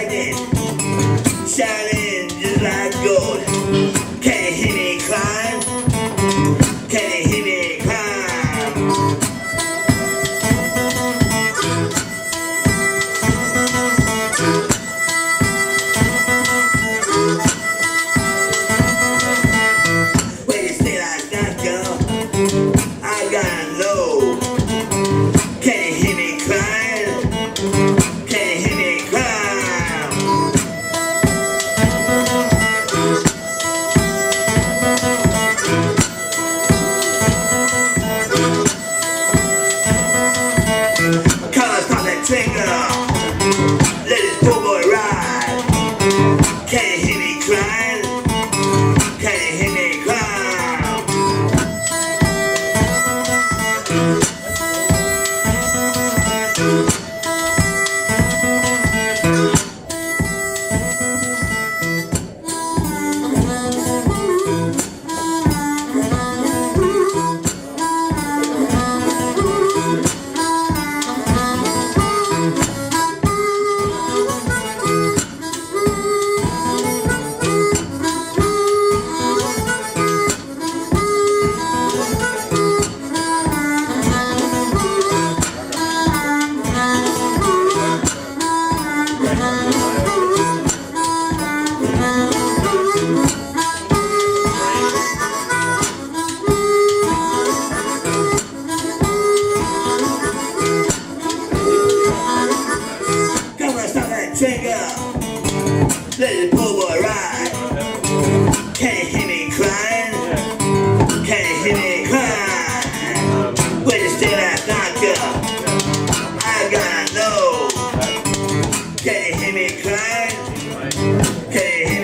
lightning, shining just like gold. Can you hear me climb? Can you hear me climb? When you stay like that, girl, I gotta know. Can you hear me climb? Can you hear me climb? Colors pop that trigger. Let this poor boy ride. Can you hear me crying? Can you hear me crying? Come on, stop that trigger. Let the poor boy ride. Can you hear me crying? Can you hear me crying? When you still that doctor, I gotta know. Can you hear me crying? Can you hear